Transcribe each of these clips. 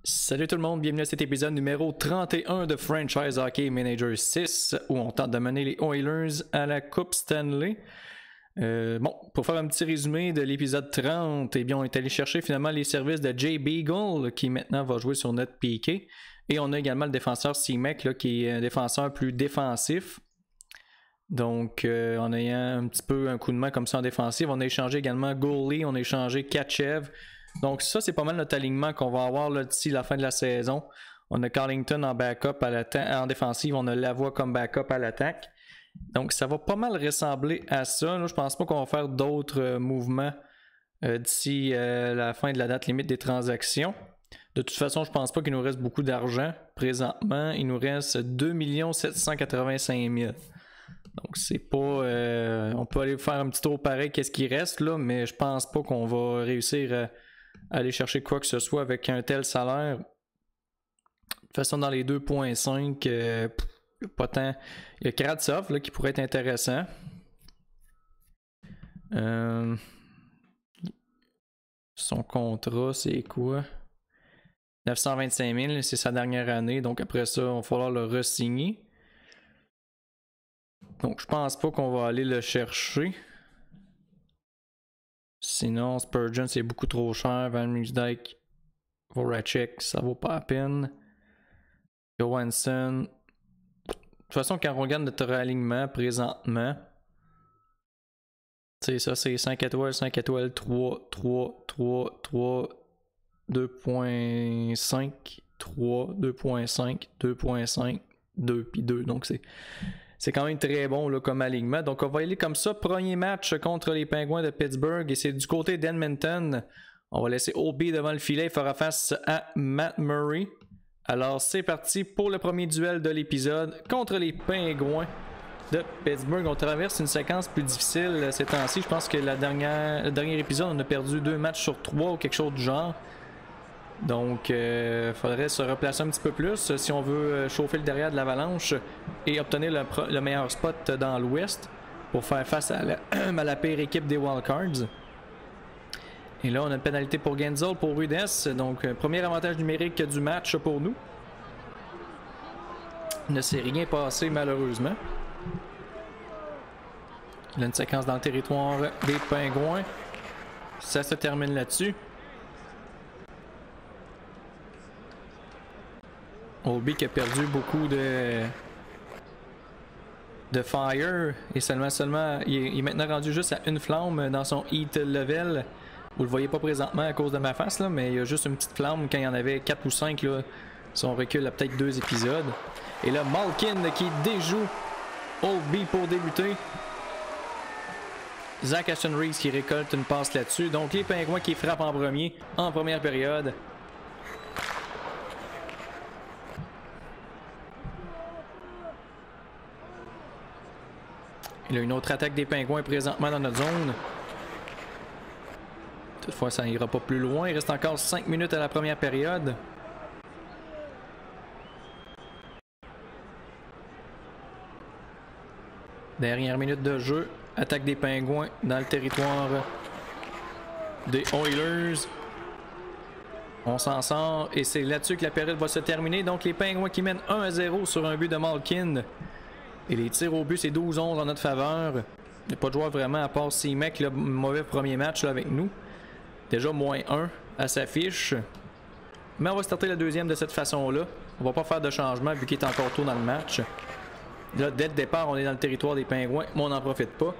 Salut tout le monde, bienvenue à cet épisode numéro 31 de Franchise Hockey Manager 6 où on tente de mener les Oilers à la Coupe Stanley. Pour faire un petit résumé de l'épisode 30, on est allé chercher finalement les services de Jay Beagle qui maintenant va jouer sur notre piqué. Et on a également le défenseur C-Mec qui est un défenseur plus défensif. Donc en ayant un petit peu un coup de main comme ça en défensive, on a échangé également Goalie, on a échangé Katchev. Donc ça, c'est pas mal notre alignement qu'on va avoir là, d'ici la fin de la saison. On a Carlington en backup en défensive, on a Lavoie comme backup à l'attaque. Donc ça va pas mal ressembler à ça. Là, je pense pas qu'on va faire d'autres mouvements d'ici la fin de la date limite des transactions. De toute façon, je pense pas qu'il nous reste beaucoup d'argent. Présentement, il nous reste 2 785 000. Donc c'est pas... on peut aller faire un petit tour pareil qu'est-ce qui reste là, mais je pense pas qu'on va réussir à aller chercher quoi que ce soit avec un tel salaire. De toute façon, dans les 2.5, pas tant. Il y a Kravtsov là, qui pourrait être intéressant. Son contrat, c'est quoi? 925 000, c'est sa dernière année. Donc après ça, il va falloir le re-signer. Donc je pense pas qu'on va aller le chercher. Sinon, Spurgeon, c'est beaucoup trop cher. Van Riemsdyk, Voracek, ça vaut pas la peine. Johansson. De toute façon, quand on regarde notre alignement présentement, c'est ça, c'est 5 étoiles, 5 étoiles, 3, 3, 3, 3, 2.5, 3, 2.5, 2.5, 2, puis 2. Donc c'est quand même très bon là, comme alignement. Donc on va y aller comme ça. Premier match contre les Pingouins de Pittsburgh. Et c'est du côté d'Edmonton. On va laisser Oldby devant le filet. Il fera face à Matt Murray. Alors c'est parti pour le premier duel de l'épisode contre les Pingouins de Pittsburgh. On traverse une séquence plus difficile ces temps-ci. Je pense que le dernier épisode, on a perdu 2 matchs sur 3 ou quelque chose du genre. Donc, il faudrait se replacer un petit peu plus si on veut chauffer le derrière de l'Avalanche et obtenir le meilleur spot dans l'Ouest pour faire face à la pire équipe des Wildcards. Et là, on a une pénalité pour Genzel, pour Rudess. Donc, premier avantage numérique du match pour nous. Il ne s'est rien passé malheureusement. Il y a une séquence dans le territoire des Pingouins. Ça se termine là-dessus. Oldby qui a perdu beaucoup de fire et seulement il est maintenant rendu juste à une flamme dans son heat level. Vous le voyez pas présentement à cause de ma face là, mais il y a juste une petite flamme quand il y en avait 4 ou 5 là, si on recule à peut-être 2 épisodes. Et là Malkin qui déjoue Oldby pour débuter. Zach Aston-Reese qui récolte une passe là-dessus. Donc les Pingouins qui frappent en premier en première période. Il y a une autre attaque des Pingouins présentement dans notre zone. Toutefois, ça n'ira pas plus loin. Il reste encore 5 minutes à la première période. Dernière minute de jeu. Attaque des Pingouins dans le territoire des Oilers. On s'en sort et c'est là-dessus que la période va se terminer. Donc les Pingouins qui mènent 1-0 sur un but de Malkin. Et les tirs au but, c'est 12-11 en notre faveur. Il n'y a pas de joueur vraiment à part C-Mec, le mauvais premier match là, avec nous. Déjà moins 1 à sa fiche. Mais on va starter la deuxième de cette façon-là. On va pas faire de changement vu qu'il est encore tôt dans le match. Là, dès le départ, on est dans le territoire des Pingouins, mais on n'en profite pas.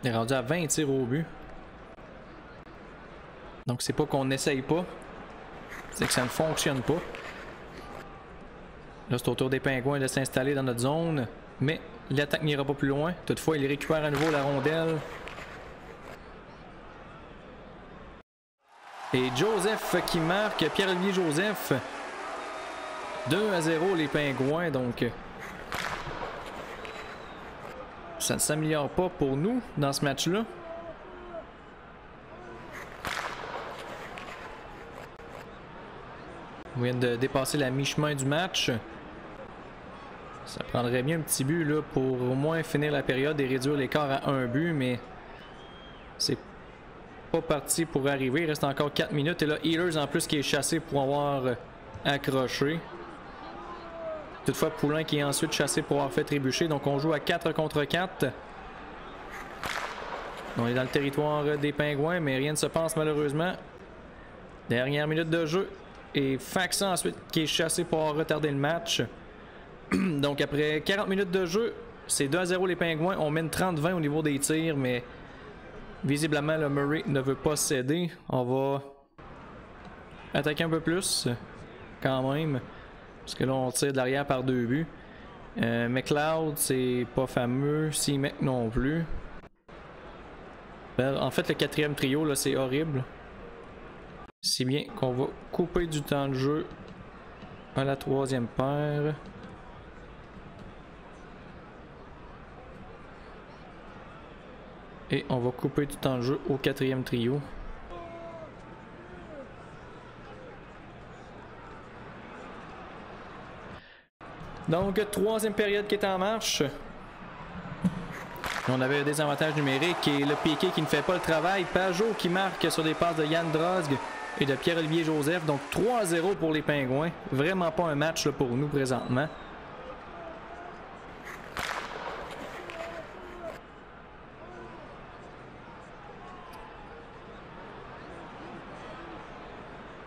On est rendu à 20 tirs au but. Donc c'est pas qu'on n'essaye pas, c'est que ça ne fonctionne pas. Là, c'est au tour des Pingouins de s'installer dans notre zone. Mais l'attaque n'ira pas plus loin. Toutefois, il récupère à nouveau la rondelle. Et Joseph qui marque. Pierre-Olivier Joseph. 2-0 les Pingouins. Donc, ça ne s'améliore pas pour nous dans ce match-là. On vient de dépasser la mi-chemin du match. Ça prendrait bien un petit but là, pour au moins finir la période et réduire l'écart à un but, mais c'est pas parti pour arriver. Il reste encore 4 minutes. Et là, Healers en plus qui est chassé pour avoir accroché. Toutefois, Poulain qui est ensuite chassé pour avoir fait trébucher. Donc on joue à 4 contre 4. On est dans le territoire des Pingouins, mais rien ne se passe malheureusement. Dernière minute de jeu. Et Faxa ensuite qui est chassé pour avoir retardé le match. Donc après 40 minutes de jeu, c'est 2-0 les Pingouins. On mène 30-20 au niveau des tirs, mais visiblement le Murray ne veut pas céder. On va attaquer un peu plus quand même. Parce que là on tire de l'arrière par 2 buts. McLeod c'est pas fameux. C-Mec non plus. En fait le quatrième trio là c'est horrible. Si bien qu'on va couper du temps de jeu à la troisième paire. Et on va couper du temps de jeu au quatrième trio. Donc, troisième période qui est en marche. On avait un désavantage numérique et le Piqué qui ne fait pas le travail. Pajot qui marque sur des passes de Yann Drozg et de Pierre-Olivier Joseph. Donc 3-0 pour les Pingouins. Vraiment pas un match là, pour nous présentement.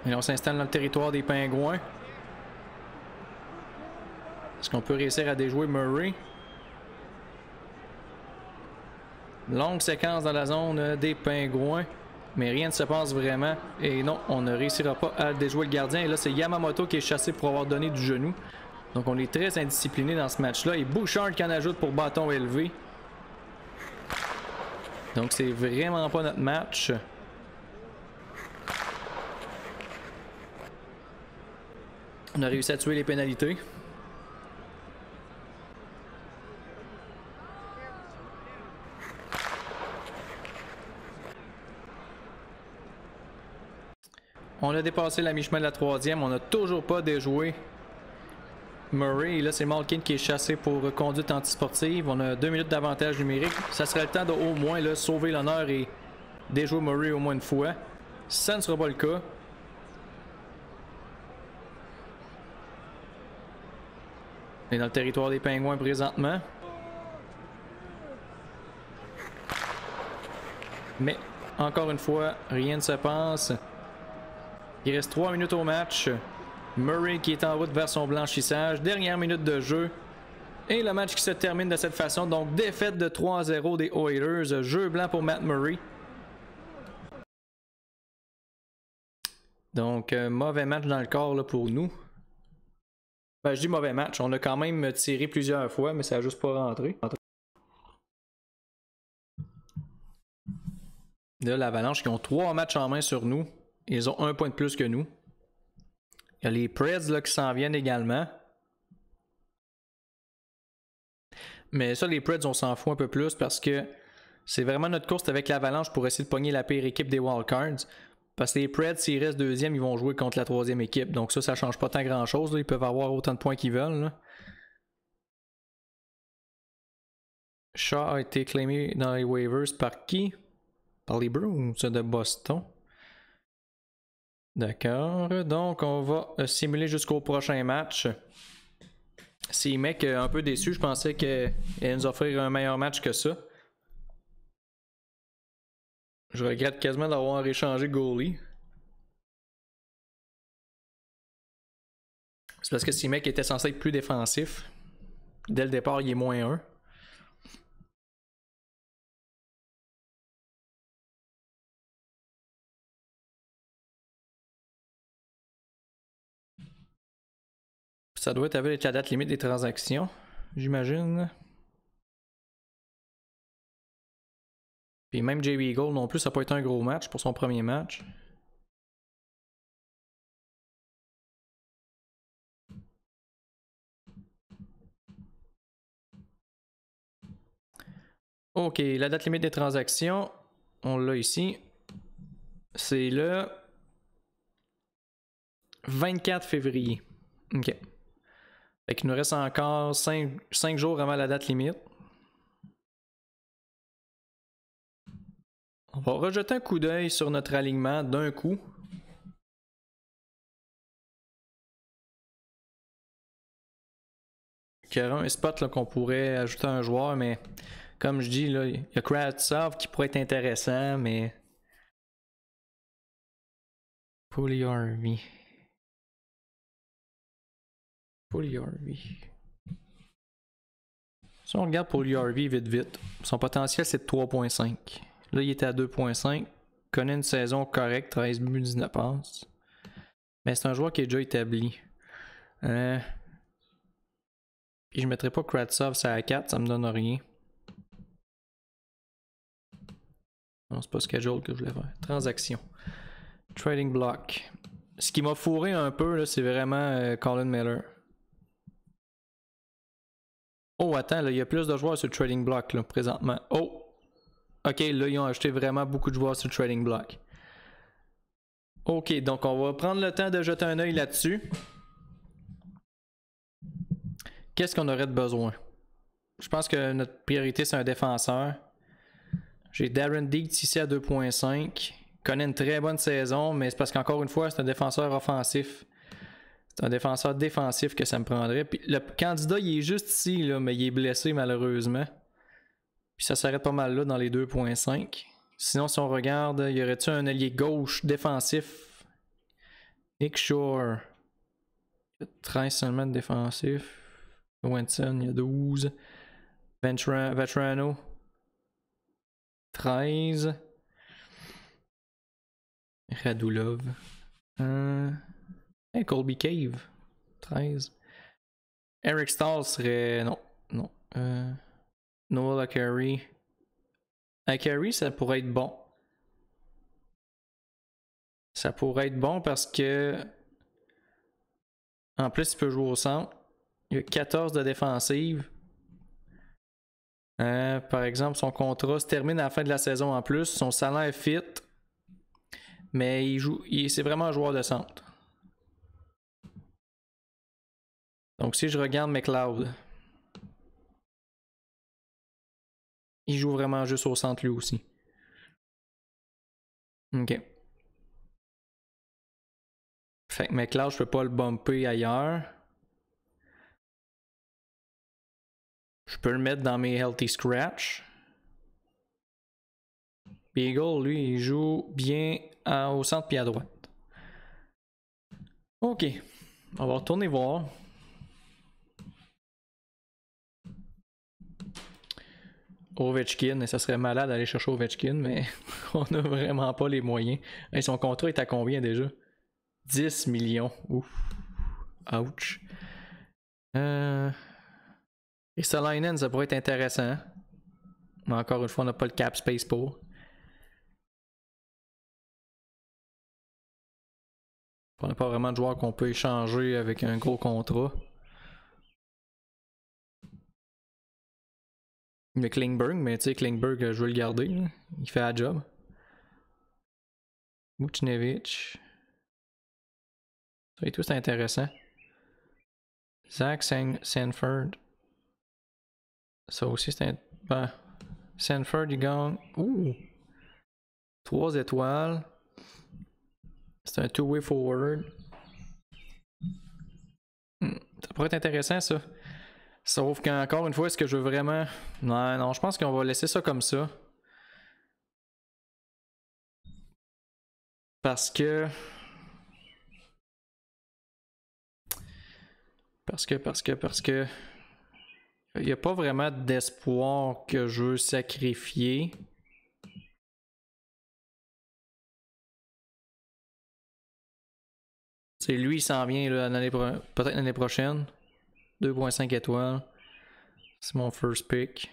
Et on s'installe dans le territoire des Pingouins. Est-ce qu'on peut réussir à déjouer Murray? Longue séquence dans la zone des Pingouins. Mais rien ne se passe vraiment. Et non, on ne réussira pas à déjouer le gardien. Et là, c'est Yamamoto qui est chassé pour avoir donné du genou. Donc on est très indiscipliné dans ce match-là. Et Bouchard qui en ajoute pour bâton élevé. Donc c'est vraiment pas notre match. On a réussi à tuer les pénalités. On a dépassé la mi-chemin de la troisième. On n'a toujours pas déjoué Murray. Et là, c'est Malkin qui est chassé pour conduite antisportive. On a 2 minutes d'avantage numérique. Ça serait le temps de au moins là, sauver l'honneur et déjouer Murray au moins une fois. Ça ne sera pas le cas. On est dans le territoire des Pingouins présentement. Mais, encore une fois, rien ne se passe. Il reste 3 minutes au match. Murray qui est en route vers son blanchissage. Dernière minute de jeu. Et le match qui se termine de cette façon. Donc, défaite de 3-0 des Oilers. Jeu blanc pour Matt Murray. Donc, mauvais match dans le corps là, pour nous. Ben, je dis mauvais match. On a quand même tiré plusieurs fois, mais ça n'a juste pas rentré. Là, l'Avalanche qui ont 3 matchs en main sur nous. Ils ont 1 point de plus que nous. Il y a les Preds là, qui s'en viennent également. Mais ça, les Preds, on s'en fout un peu plus parce que c'est vraiment notre course avec l'Avalanche pour essayer de pogner la pire équipe des Wildcards. Parce que les Preds, s'ils restent deuxième, ils vont jouer contre la troisième équipe. Donc ça ne change pas tant grand-chose. Ils peuvent avoir autant de points qu'ils veulent. Là. Shaw a été claimé dans les waivers par qui? Par les Bruins, c'est de Boston. D'accord. Donc on va simuler jusqu'au prochain match. Si mec un peu déçu, je pensais qu'il allait nous offrir un meilleur match que ça. Je regrette quasiment d'avoir échangé goalie. C'est parce que si mec était censé être plus défensif. Dès le départ, il est -1. Ça doit être avec la date limite des transactions, j'imagine. Puis même J.B. Gold non plus, ça n'a pas été un gros match pour son premier match. Ok, la date limite des transactions, on l'a ici. C'est le 24 février. Ok. Fait qu'il nous reste encore 5 jours avant la date limite. On va rejeter un coup d'œil sur notre alignement d'un coup. Il y aura un spot qu'on pourrait ajouter un joueur, mais comme je dis, là, il y a Kravtsov qui pourrait être intéressant, mais. Puljujarvi. Si on regarde Puljujarvi vite, son potentiel c'est de 3.5. Là, il était à 2.5. Connaît une saison correcte, 13 buts, 19 passes. Mais c'est un joueur qui est déjà établi. Puis je mettrais pas Kravtsov ça à 4, ça me donne rien. Non, c'est pas schedule que je voulais faire. Transaction. Trading block. Ce qui m'a fourré un peu, là, c'est vraiment Colin Miller. Oh, attends, là, il y a plus de joueurs sur le trading block, là, présentement. Oh! Ok, là, ils ont acheté vraiment beaucoup de joueurs sur le trading block. Ok, donc on va prendre le temps de jeter un œil là-dessus. Qu'est-ce qu'on aurait de besoin? Je pense que notre priorité, c'est un défenseur. J'ai Darren Dietz ici à 2.5. Il connaît une très bonne saison, mais c'est parce qu'encore une fois, c'est un défenseur offensif. C'est un défenseur défensif que ça me prendrait. Puis le candidat, il est juste ici, là, mais il est blessé malheureusement. Puis ça s'arrête pas mal là dans les 2.5. Sinon, si on regarde, y aurait-tu un allié gauche défensif? Nick Shore. Il y a 13 seulement de défensif. Wenson, il y a 12. Vetrano. 13. Radulov. Hey, Colby Cave. 13. Eric Stahl serait. Non. Noel Acari. Acari, ça pourrait être bon. Ça pourrait être bon parce que. En plus, il peut jouer au centre. Il y a 14 de défensive. Par exemple, son contrat se termine à la fin de la saison en plus. Son salaire est fit. Mais c'est vraiment un joueur de centre. Donc si je regarde McLeod, il joue vraiment juste au centre lui aussi. Ok. Fait que McLeod, je peux pas le bumper ailleurs. Je peux le mettre dans mes healthy scratch. Beagle, lui, il joue bien au centre puis à droite. Ok. On va retourner voir. Ovechkin, et ça serait malade d'aller chercher Ovechkin, mais on a vraiment pas les moyens. Et son contrat est à combien déjà? 10 millions. Ouf. Ouch. Et Salainen, ça pourrait être intéressant. Mais encore une fois, on n'a pas le cap space pour. On n'a pas vraiment de joueurs qu'on peut échanger avec un gros contrat. Mais Klingberg, mais tu sais, Klingberg, je veux le garder. Là. Il fait la job. Vucinovic. Ça et tout, c'est intéressant. Zach Sanford. Ça aussi, c'est ben, Sanford, il gagne. Ouh! 3 étoiles. C'est un two-way forward. Ça pourrait être intéressant, ça. Sauf qu'encore une fois, est-ce que je veux vraiment. Non, je pense qu'on va laisser ça comme ça. Parce que. Il n'y a pas vraiment d'espoir que je veux sacrifier. C'est lui, il s'en vient peut-être l'année prochaine. 2.5 étoiles. C'est mon first pick.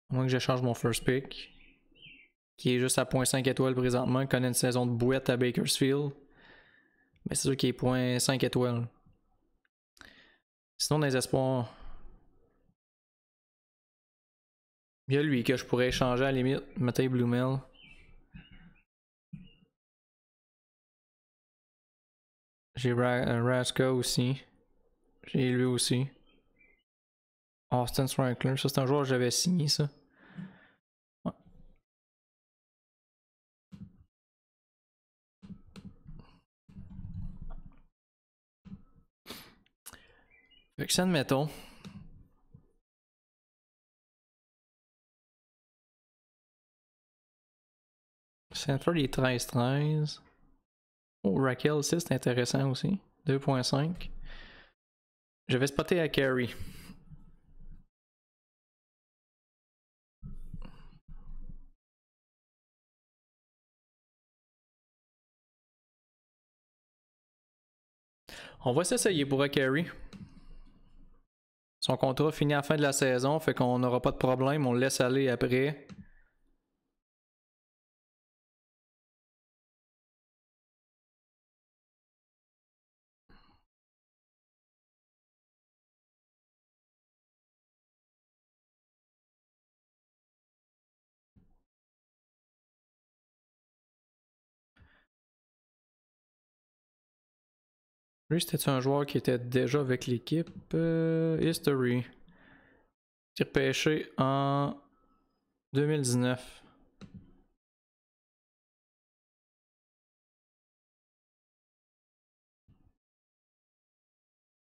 À moins que j'échange mon first pick. Qui est juste à 0.5 étoiles présentement. Il connaît une saison de bouette à Bakersfield. Mais c'est sûr qu'il est 0.5 étoiles. Sinon, dans les espoirs. Il y a lui que je pourrais échanger à la limite. Matej Blumel. J'ai Raska aussi. J'ai lui aussi. Austin Sprankler. Ça, c'est un joueur que j'avais signé, ça. Ouais. Fait que ça, admettons. Sanford est 13-13. Oh, Raquel aussi, c'est intéressant aussi. 2.5. Je vais spotter à Carey. On va s'essayer pour Carey. Son contrat finit à la fin de la saison, fait qu'on n'aura pas de problème, on le laisse aller après. Lui, c'était un joueur qui était déjà avec l'équipe. History. Il est repêché en 2019.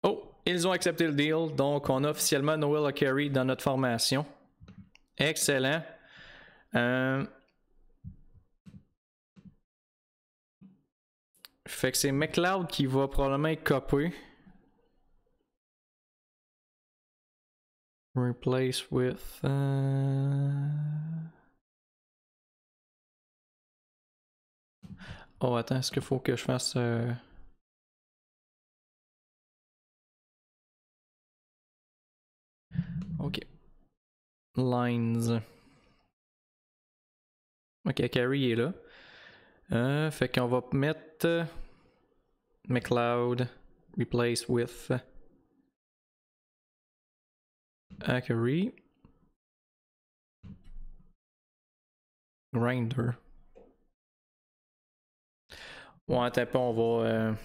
Oh, ils ont accepté le deal, donc on a officiellement Noel O'Carey dans notre formation. Excellent. Fait que c'est McLeod qui va probablement être copé. Replace with. Oh, attends, est-ce qu'il faut que je fasse. Ok. Lines. Ok, Carey est là. Fait qu'on va mettre McLeod. Replace with. Carey. Grinder. Ouais, attends pas, on va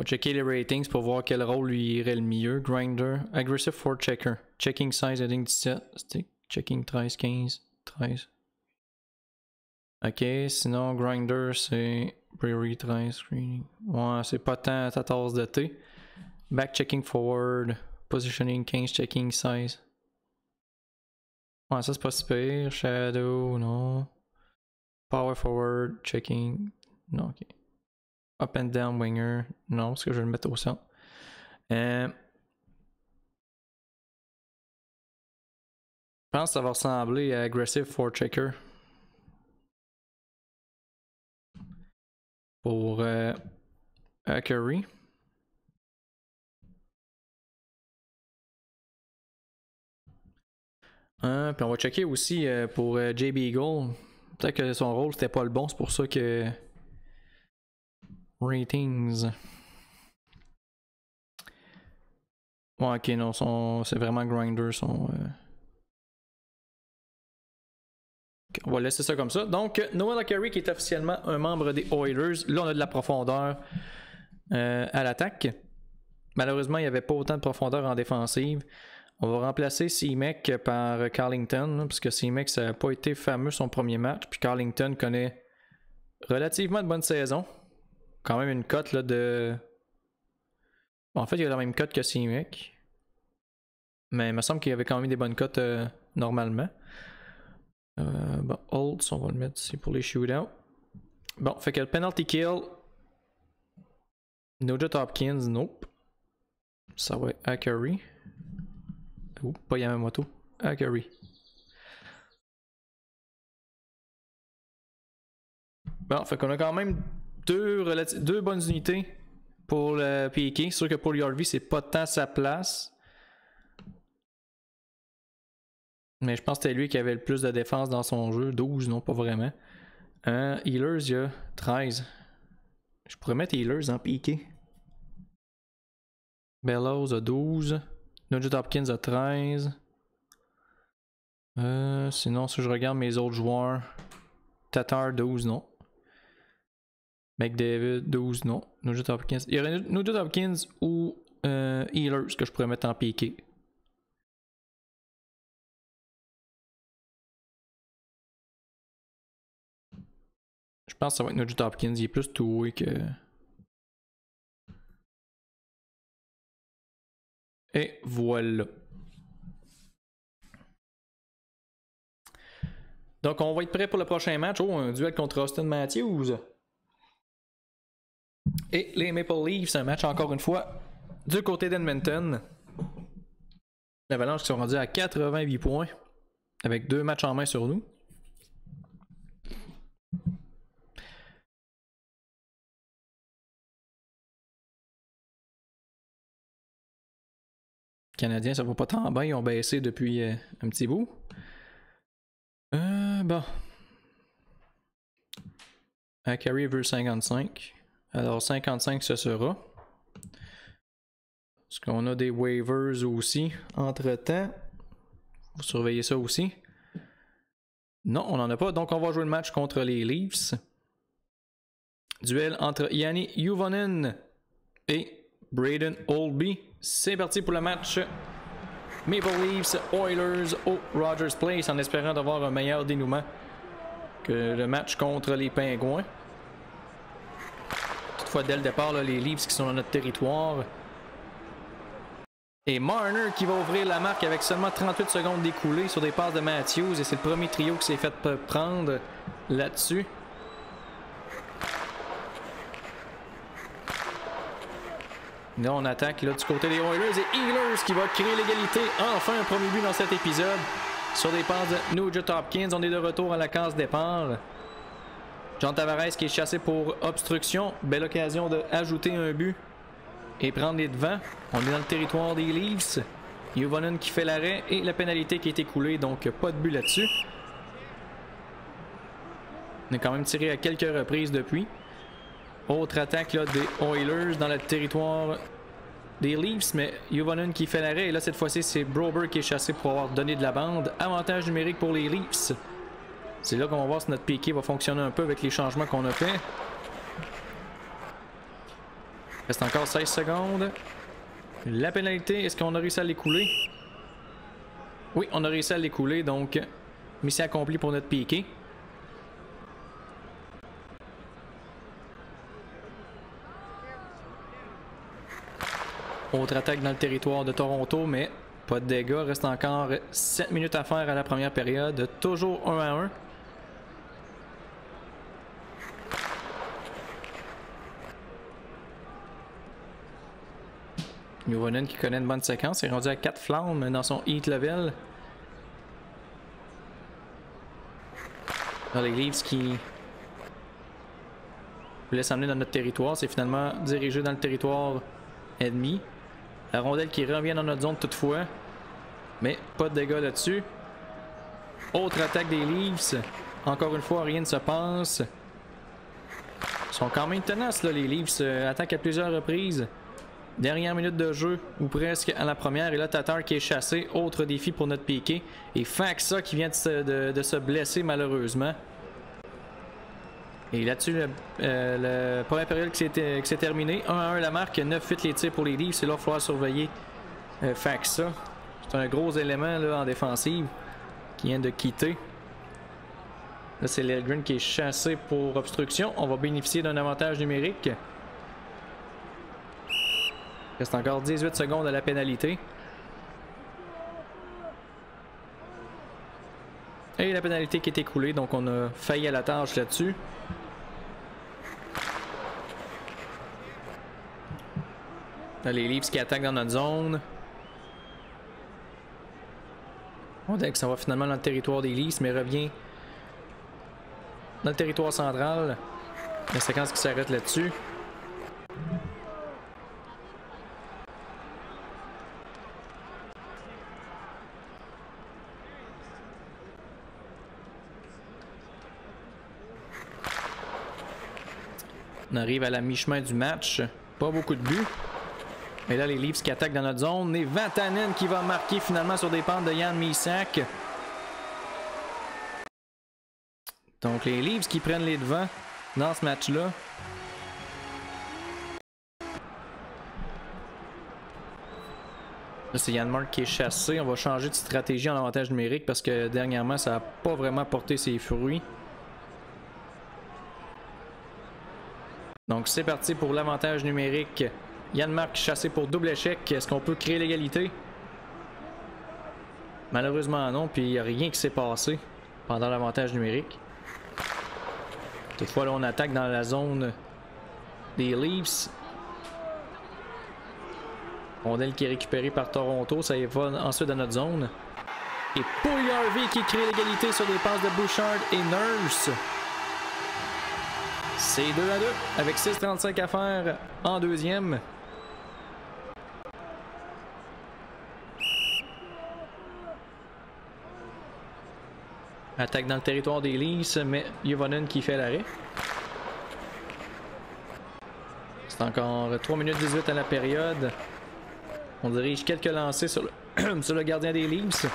checker les ratings pour voir quel rôle lui irait le mieux. Grinder. Aggressive for checker. Checking size, heading 17. Checking 13, 15, 13. Ok, sinon Grinder c'est Prairie 13 screening. Ouais, c'est pas tant à ta tasse de thé. Back checking forward. Positioning 15, checking size. Ouais, ça c'est pas super. Shadow, non. Power forward, checking. Non, ok. Up and down winger. Non, parce que je vais le mettre au centre. Je pense que ça va ressembler à Aggressive for Checker. Pour Curry. Puis on va checker aussi pour JB Eagle. Peut-être que son rôle c'était pas le bon, c'est pour ça que. Ratings. Ouais, ok, non, c'est vraiment Grinder. On va laisser ça comme ça. Donc, Noel O'Carey qui est officiellement un membre des Oilers. Là, on a de la profondeur à l'attaque. Malheureusement, il n'y avait pas autant de profondeur en défensive. On va remplacer C-Mec par Carlington, parce que C-Mec, ça n'a pas été fameux son premier match. Puis Carlington connaît relativement de bonne saison. Quand même une cote là, de. Bon, en fait, il a la même cote que C-Mec. Mais il me semble qu'il y avait quand même des bonnes cotes normalement. Bon, Holtz, on va le mettre ici pour les shootouts. Bon, fait que le penalty kill. Nugent Hopkins, nope. Ça va être Ackery. Oh, pas Yamamoto. Ackery. Bon, fait qu'on a quand même deux bonnes unités pour le Piqué. C'est sûr que pour Yarvi, c'est pas tant sa place. Mais je pense que c'était lui qui avait le plus de défense dans son jeu. 12, non, pas vraiment. Healers, il y a 13. Je pourrais mettre Healers en Piqué. Bellows a 12. Nugent Hopkins a 13. Sinon, si je regarde mes autres joueurs, Tatar 12, non. McDavid 12, non. Nugent Hopkins. Il y aurait Nugent Hopkins ou Healers que je pourrais mettre en Piqué. Je pense que ça va être Nugent Hopkins. Il est plus two-way que. Et voilà. Donc, on va être prêt pour le prochain match. Oh, un duel contre Austin Matthews. Et les Maple Leafs, un match encore une fois du côté d'Edmonton. L'Avalanche qui sont rendus à 88 points avec 2 matchs en main sur nous. Les Canadiens, ça va pas tant bien. Ils ont baissé depuis un petit bout. Bon. Carey veut 55. Alors 55 ce sera. Est-ce qu'on a des waivers aussi entre-temps? Faut surveiller ça aussi. Non, on n'en a pas. Donc on va jouer le match contre les Leafs. Duel entre Yanni Juvonen et Braden Holtby. C'est parti pour le match. Maple Leafs Oilers au Rogers Place en espérant d'avoir un meilleur dénouement que le match contre les Pingouins. Toutefois, dès le départ, là, les Leafs qui sont dans notre territoire. Et Marner qui va ouvrir la marque avec seulement 38 secondes d'écoulées sur des passes de Matthews. Et c'est le premier trio qui s'est fait prendre là-dessus. Là, on attaque là, du côté des Oilers et Ehlers qui va créer l'égalité. Enfin, un premier but dans cet épisode. Sur des passes de Nugent Hopkins. On est de retour à la case départ. John Tavares qui est chassé pour obstruction. Belle occasion d'ajouter un but et prendre les devants. On est dans le territoire des Leafs. Juvonen qui fait l'arrêt et la pénalité qui est écoulée. Donc, pas de but là-dessus. On a quand même tiré à quelques reprises depuis. Autre attaque là, des Oilers dans le territoire des Leafs, mais Juvonen qui fait l'arrêt. Et là, cette fois-ci, c'est Brober qui est chassé pour avoir donné de la bande. Avantage numérique pour les Leafs. C'est là qu'on va voir si notre piqué va fonctionner un peu avec les changements qu'on a fait. Il reste encore 16 secondes. La pénalité, est-ce qu'on a réussi à l'écouler? Oui, on a réussi à l'écouler, donc mission accomplie pour notre piqué. Autre attaque dans le territoire de Toronto, mais pas de dégâts. Reste encore 7 minutes à faire à la première période. Toujours 1-1. Juvonen qui connaît une bonne séquence. Il est rendu à 4 flammes dans son heat level. Dans les Leafs qui voulaient s'amener dans notre territoire. C'est finalement dirigé dans le territoire ennemi. La rondelle qui revient dans notre zone toutefois. Mais pas de dégâts là-dessus. Autre attaque des Leafs. Encore une fois, rien ne se passe. Ils sont quand même tenaces, là, les Leafs. Attaquent à plusieurs reprises. Dernière minute de jeu, ou presque à la première. Et là, Tatar qui est chassé. Autre défi pour notre piqué. Et Faksa qui vient de se blesser malheureusement. Et là-dessus, le première période qui s'est terminée. 1-1 la marque, 9-8 les tirs pour les Leafs. Et là, il va falloir surveiller Faksa. C'est un gros élément là, en défensive qui vient de quitter. Là, c'est Liljegren qui est chassé pour obstruction. On va bénéficier d'un avantage numérique. Il reste encore 18 secondes à la pénalité. Et la pénalité qui est écoulée, donc on a failli à la tâche là-dessus. Là, les Leafs qui attaquent dans notre zone. On dirait que ça va finalement dans le territoire des Leafs, mais revient dans le territoire central. La séquence qui s'arrête là-dessus. On arrive à la mi-chemin du match. Pas beaucoup de buts. Et là, les Leafs qui attaquent dans notre zone. Et Vatanen qui va marquer finalement sur des pentes de Jan Mysak. Donc, les Leafs qui prennent les devants dans ce match-là. Là, c'est Janmark qui est chassé. On va changer de stratégie en avantage numérique parce que dernièrement, ça n'a pas vraiment porté ses fruits. Donc, c'est parti pour l'avantage numérique Yann-Marc chassé pour double échec. Est-ce qu'on peut créer l'égalité? Malheureusement non, puis il n'y a rien qui s'est passé pendant l'avantage numérique. Toutefois, là, on attaque dans la zone des Leafs. Rondelle qui est récupérée par Toronto, ça y va ensuite dans notre zone. Et Puljujarvi qui crée l'égalité sur des passes de Bouchard et Nurse. C'est 2-2 avec 6,35 à faire en deuxième. Attaque dans le territoire des Leafs, mais Juvonen qui fait l'arrêt. C'est encore 3 minutes 18 à la période. On dirige quelques lancers sur le, sur le gardien des Leafs.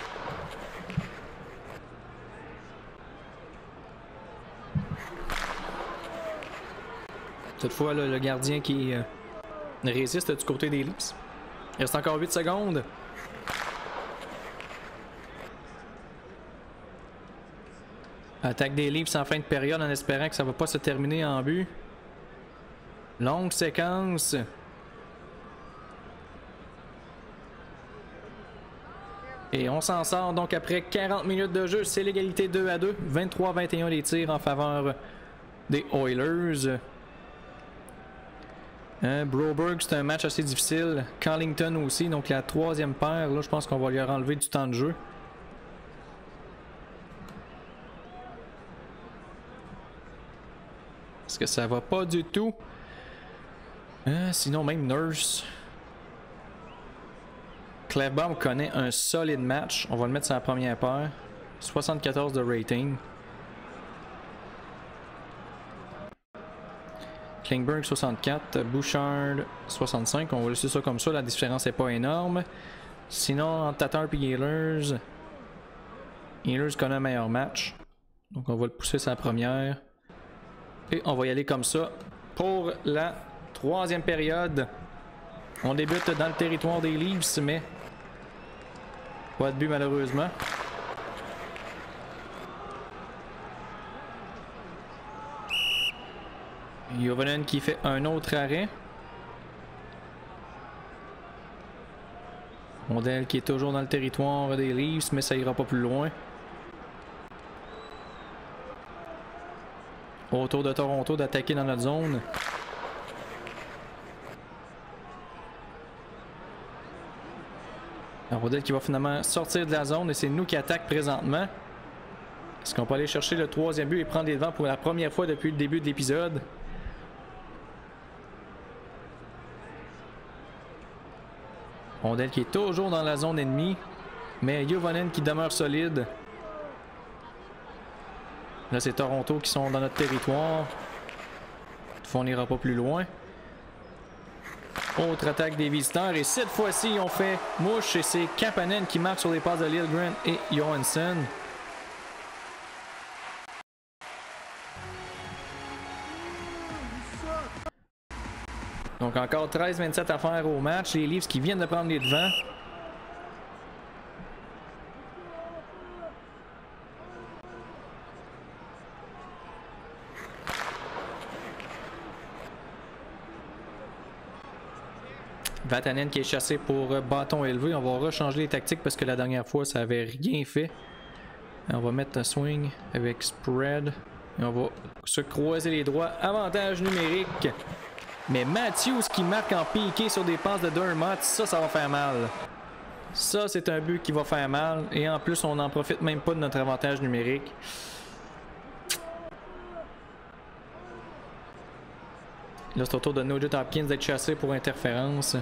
Toutefois, là, le gardien qui résiste du côté des Leafs. Il reste encore 8 secondes. Attaque des Leafs en fin de période en espérant que ça ne va pas se terminer en but. Longue séquence. Et on s'en sort donc après 40 minutes de jeu. C'est l'égalité 2-2. 23-21 les tirs en faveur des Oilers. Broberg, c'est un match assez difficile. Collington aussi, donc la troisième paire. Là, je pense qu'on va lui enlever du temps de jeu. Parce que ça va pas du tout. Sinon, même Nurse. Clefbaum connaît un solide match. On va le mettre sur la première paire. 74 de rating. Klingberg 64, Bouchard 65. On va laisser ça comme ça, la différence n'est pas énorme. Sinon, entre Tatar et Ehlers, Ehlers connaît un meilleur match. Donc on va le pousser sur la première. Et on va y aller comme ça pour la troisième période. On débute dans le territoire des Leafs, mais pas de but malheureusement. Juvonen qui fait un autre arrêt. Rondelle qui est toujours dans le territoire des Leafs, mais ça ira pas plus loin. Autour de Toronto d'attaquer dans notre zone. Rondelle qui va finalement sortir de la zone et c'est nous qui attaquons présentement. Est-ce qu'on peut aller chercher le troisième but et prendre les devants pour la première fois depuis le début de l'épisode? Rondelle qui est toujours dans la zone ennemie, mais Juvonen qui demeure solide. Là, c'est Toronto qui sont dans notre territoire. On n'ira pas plus loin. Autre attaque des visiteurs et cette fois-ci, on fait mouche et c'est Kapanen qui marque sur les passes de Liljegren et Johansson. Donc encore 13-27 à faire au match. Les Leafs qui viennent de prendre les devants. Vatanen qui est chassé pour bâton élevé. On va rechanger les tactiques parce que la dernière fois ça avait rien fait. On va mettre un swing avec spread. Et on va se croiser les droits. Avantage numérique. Mais Matthews qui marque en piqué sur des passes de Dermott, ça va faire mal. Ça, c'est un but qui va faire mal. Et en plus, on n'en profite même pas de notre avantage numérique. Là, c'est au tour de Nugent Hopkins d'être chassé pour interférence.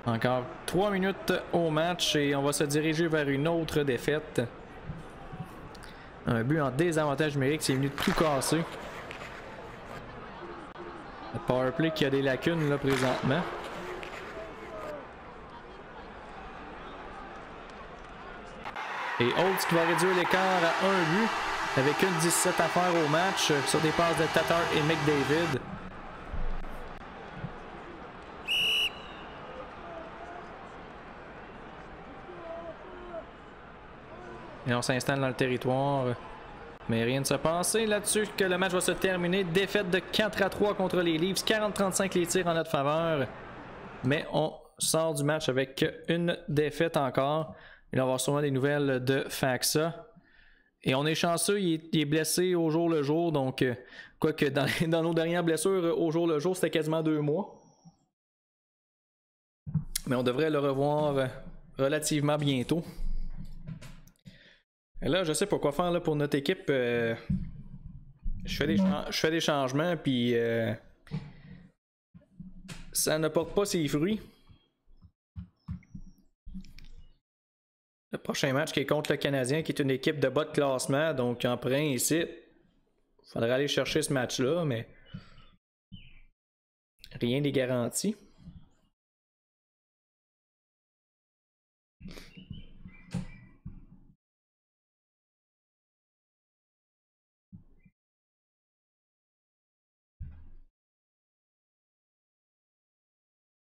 Encore 3 minutes au match et on va se diriger vers une autre défaite. Un but en désavantage numérique, c'est venu tout casser. Le powerplay qui a des lacunes là présentement. Et Holtz qui va réduire l'écart à un but avec une 17 à faire au match sur des passes de Tatar et McDavid. Et on s'installe dans le territoire Mais rien de se passer là-dessus que le match va se terminer. Défaite de 4-3 contre les Leafs. 40-35 les tirs en notre faveur. Mais on sort du match avec une défaite encore. Il va y avoir sûrement des nouvelles de Faksa. Et on est chanceux, il est blessé au jour le jour. Donc, quoique dans nos dernières blessures au jour le jour, c'était quasiment 2 mois. Mais on devrait le revoir relativement bientôt. Et là, je sais pas quoi faire là, pour notre équipe. Je fais des changements, puis ça ne porte pas ses fruits. Le prochain match qui est contre le Canadien, qui est une équipe de bas de classement. Donc, en principe, il faudrait aller chercher ce match-là, mais rien n'est garanti.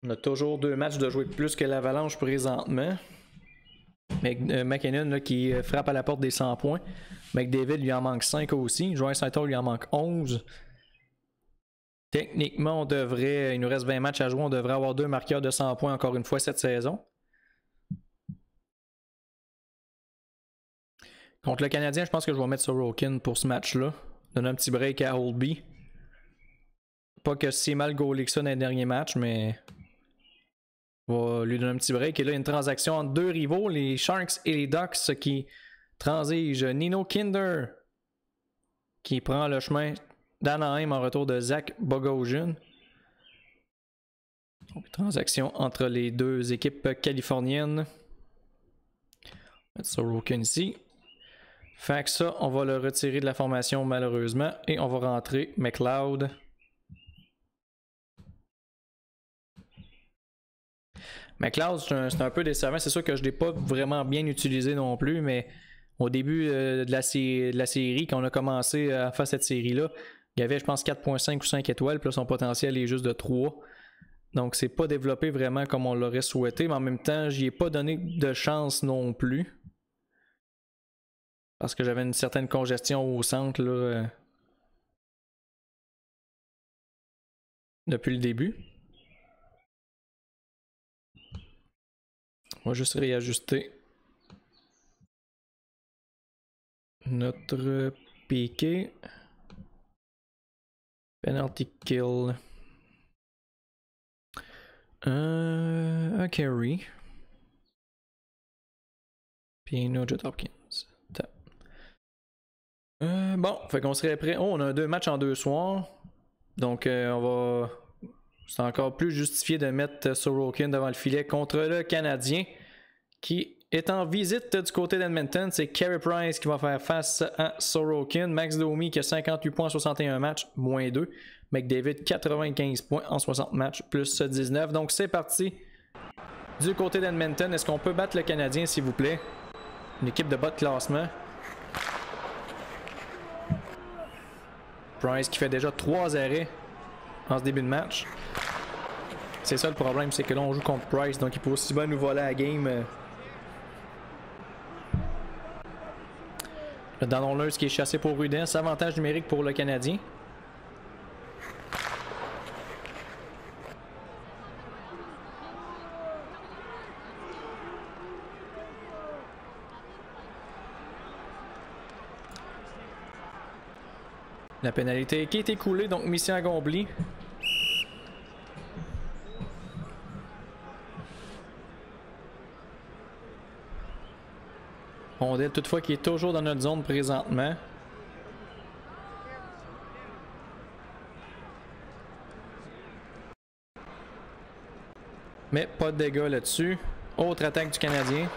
On a toujours 2 matchs de jouer de plus que l'Avalanche présentement. McKinnon là, qui frappe à la porte des 100 points. McDavid lui en manque 5 aussi. Draisaitl lui en manque 11. Techniquement, il nous reste 20 matchs à jouer. On devrait avoir 2 marqueurs de 100 points encore une fois cette saison. Contre le Canadien, je pense que je vais mettre Sorokin pour ce match-là. Donner un petit break à Holtby. Pas que c'est mal goalé que ça dans les derniers matchs, mais on va lui donner un petit break. Et là, il y a une transaction entre 2 rivaux, les Sharks et les Ducks, qui transigent Nino Kinder, qui prend le chemin d'Anaheim en retour de Zach Bogosian. Donc, transaction entre les 2 équipes californiennes. On va mettre Sorokin ici. Fait que ça, on va le retirer de la formation malheureusement. Et on va rentrer McLeod. McLeod, c'est un peu décevant. C'est sûr que je ne l'ai pas vraiment bien utilisé non plus, mais au début de la série, quand on a commencé à faire cette série-là, il y avait, je pense, 4.5 ou 5 étoiles, puis là, son potentiel est juste de 3. Donc, c'est pas développé vraiment comme on l'aurait souhaité, mais en même temps, j'y ai pas donné de chance non plus. Parce que j'avais une certaine congestion au centre là, depuis le début. On va juste réajuster notre piqué. Penalty kill. Un carry. Puis Nugent Hopkins. Bon, fait qu'on serait prêt. Oh, on a 2 matchs en 2 soirs. Donc, on va. C'est encore plus justifié de mettre Sorokin devant le filet contre le Canadien qui est en visite du côté d'Edmonton. C'est Carey Price qui va faire face à Sorokin. Max Domi qui a 58 points en 61 matchs, moins 2. McDavid 95 points en 60 matchs, plus 19. Donc, c'est parti du côté d'Edmonton. Est-ce qu'on peut battre le Canadien, s'il vous plaît? Une équipe de bas de classement. Price qui fait déjà 3 arrêts en ce début de match. C'est ça le problème, c'est que là on joue contre Price, donc il peut aussi bien nous voler la game. Le Donalders qui est chassé pour Rudess, avantage numérique pour le Canadien. La pénalité qui est écoulée, donc mission accomplie. Rondelle toutefois qui est toujours dans notre zone présentement. Mais pas de dégâts là-dessus. Autre attaque du Canadien.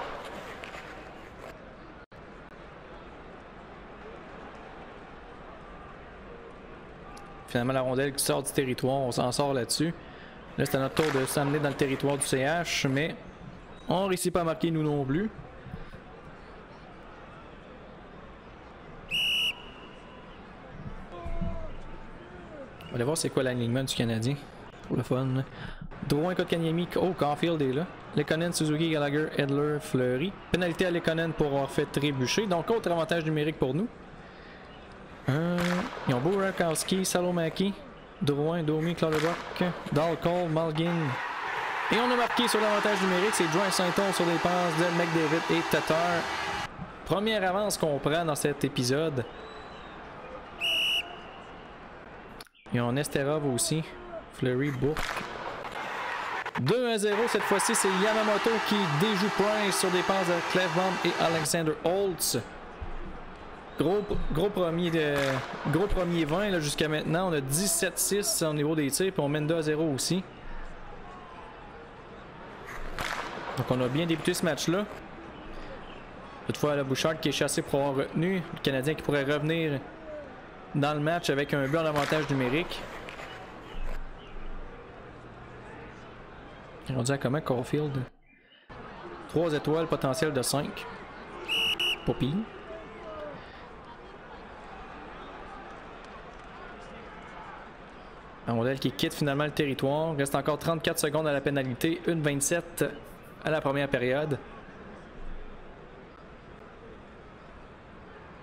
Finalement, la rondelle qui sort du territoire, on s'en sort là-dessus. Là, c'est à notre tour de s'amener dans le territoire du CH, mais on ne réussit pas à marquer nous non plus. On va aller voir c'est quoi l'alignement du Canadien. Pour le fun. Drouin, Kotkaniemi, oh, Caulfield est là. Lekonen, Suzuki, Gallagher, Edler, Fleury. Pénalité à Lekonen pour avoir fait trébucher. Donc, autre avantage numérique pour nous. Ils ont Burakovsky, Salomaki, Drouin, Domi, Clutterbuck, Dahlcole, Malgin. Et on a marqué sur l'avantage numérique, c'est Draisaitl sur des passes de McDavid et Tatar. Première avance qu'on prend dans cet épisode. Ils ont Nesterov aussi, Fleury, Bourque. 2-0, cette fois-ci, c'est Yamamoto qui déjoue Price sur des passes de Clefbaum et Alexander Holtz. Gros premier 20 jusqu'à maintenant. On a 17-6 au niveau des tirs, puis on mène 2-0 aussi. Donc on a bien débuté ce match-là. Toutefois, le Bouchard qui est chassé pour avoir retenu. Le Canadien qui pourrait revenir dans le match avec un but en avantage numérique. Il est rendu à comment, Caulfield? 3 étoiles, potentiel de 5. Pas pire. Un modèle qui quitte finalement le territoire. Reste encore 34 secondes à la pénalité. 1-27 à la première période.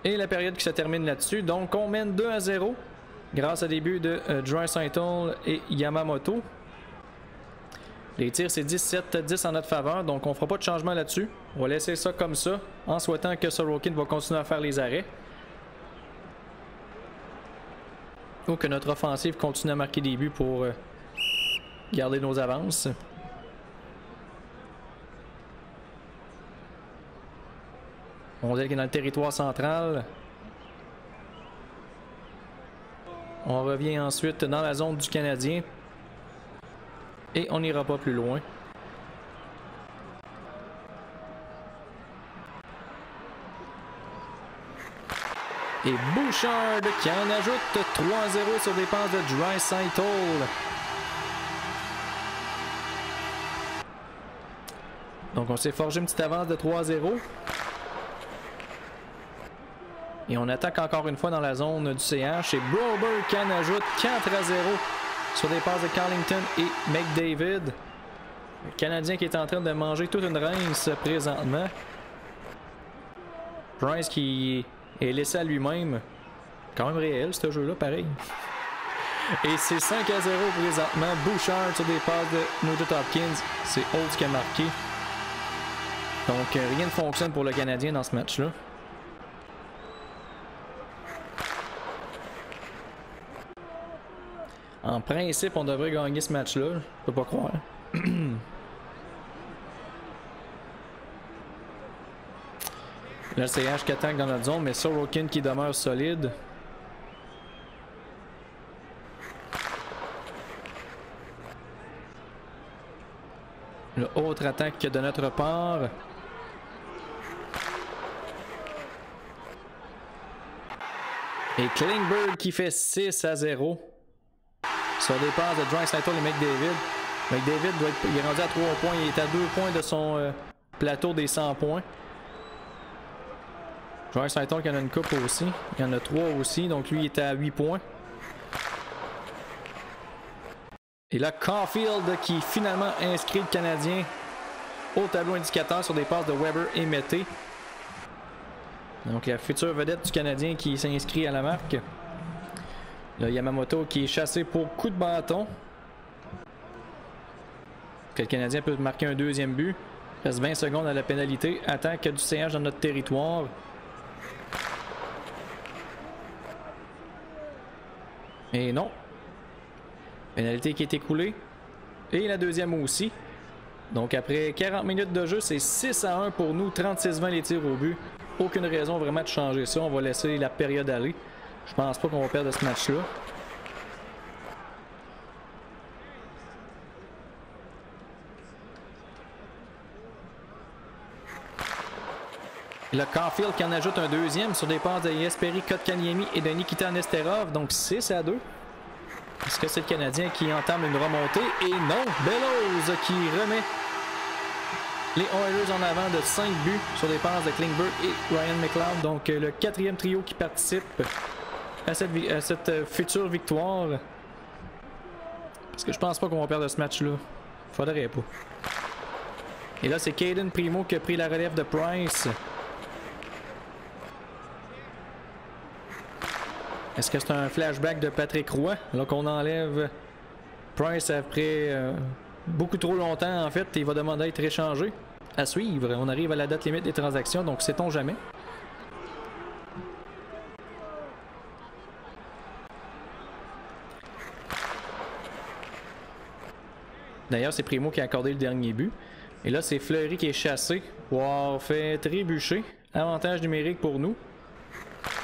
Et la période qui se termine là-dessus. Donc on mène 2-0 grâce à des buts de Draisaitl et Yamamoto. Les tirs, c'est 17-10 en notre faveur, donc on ne fera pas de changement là-dessus. On va laisser ça comme ça, en souhaitant que Sorokin va continuer à faire les arrêts. Ou que notre offensive continue à marquer des buts pour garder nos avances. On dirait qu'il est dans le territoire central. On revient ensuite dans la zone du Canadien. Et on n'ira pas plus loin. Et Bouchard qui en ajoute 3-0 sur des passes de Draisaitl. Donc on s'est forgé une petite avance de 3-0. Et on attaque encore une fois dans la zone du CH. Et Broberg qui en ajoute 4-0 sur des passes de Carlington et McDavid. Le Canadien qui est en train de manger toute une rince présentement. Price qui est laissé à lui-même. Quand même réel ce jeu-là, pareil. Et c'est 5-0 présentement. Bouchard sur des passes de Nugent Hopkins. C'est Holtz qui a marqué. Donc rien ne fonctionne pour le Canadien dans ce match-là. En principe, on devrait gagner ce match-là. Je peux pas croire. Le CH qui attaque dans notre zone, mais Sorokin qui demeure solide. Le autre attaque de notre part. Et Klingberg qui fait 6-0. Sur des passes de Draisaitl et McDavid. McDavid il est rendu à 3 points. Il est à 2 points de son plateau des 100 points. Draisaitl qui en a une coupe aussi. Il y en a 3 aussi. Donc lui il est à 8 points. Et là, Caulfield qui finalement inscrit le Canadien au tableau indicateur sur des passes de Weber et Mété. Donc la future vedette du Canadien qui s'inscrit à la marque. Là, Yamamoto qui est chassé pour coup de bâton. Que le Canadien peut marquer un deuxième but. Il reste 20 secondes à la pénalité. Attaque du CH dans notre territoire. Et non. Pénalité qui est écoulée. Et la deuxième aussi. Donc après 40 minutes de jeu, c'est 6-1 pour nous. 36-20 les tirs au but. Aucune raison vraiment de changer ça. On va laisser la période aller. Je pense pas qu'on va perdre ce match-là. Le Caulfield qui en ajoute un deuxième sur des passes de Jesperi Kotkaniemi et de Nikita Nesterov. Donc 6-2. Est-ce que c'est le Canadien qui entame une remontée? Et non, Bellows qui remet les Oilers en avant de 5 buts sur des passes de Klingberg et Ryan McLeod. Donc le quatrième trio qui participe à cette future victoire. Parce que je pense pas qu'on va perdre ce match-là. Faudrait pas. Et là, c'est Caden Primo qui a pris la relève de Price. Est-ce que c'est un flashback de Patrick Roy? Alors qu'on enlève Price après beaucoup trop longtemps en fait, et il va demander à être échangé. À suivre, on arrive à la date limite des transactions, donc sait-on jamais. D'ailleurs, c'est Primo qui a accordé le dernier but. Et là, c'est Fleury qui est chassé. Wow, fait trébucher. Avantage numérique pour nous.